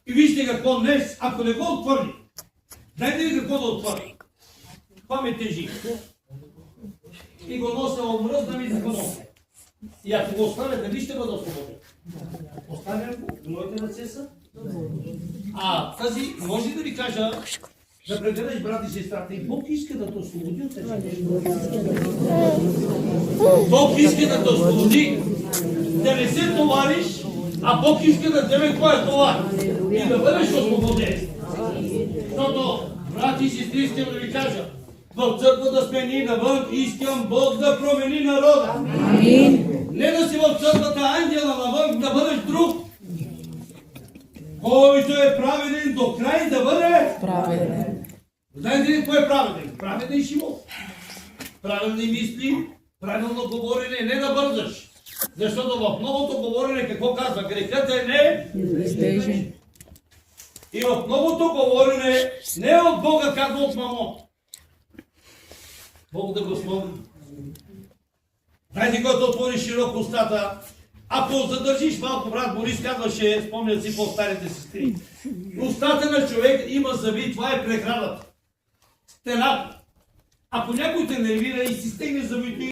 И вижте какво днес, ако не го отвърли, дайте ви какво да отвърли. Това ме тежи. И го нося омръзна ми за нося. И ако го оставя, къде ще бъда освободен? Оставям го, моите ръце са. Тази, може ли да ви кажа, да прегледаш брат и сестрата и Бог иска да те освободи от тези неща. Бог иска да те освободи, да не се товариш, а Бог иска да тебе твоя товар и да бъдеш освободен. Защото, брати и сестри, искам да ви кажа, в църквата сме ние навън, искам Бог да промени народа. Не да си в църквата ангела навън, да бъдеш друг. Който е праведен до край да бъде праведен. Знаете ли кой е праведен? Праведен живот. Правилни мисли, правилно говорене, не да бързаш. Защото в новото говорене какво казва? Грехът е неизбежен. И в новото говорене не е от Бога, както от мамон. Бог да го смогне. Знаете, когато отвориш широко устата, ако задържиш малко, брат Борис казваше, спомнят си по-старите сестри, устата на човек има зъби, това е преградата. Стената. Ако някой те нервира и си стегне зъбите,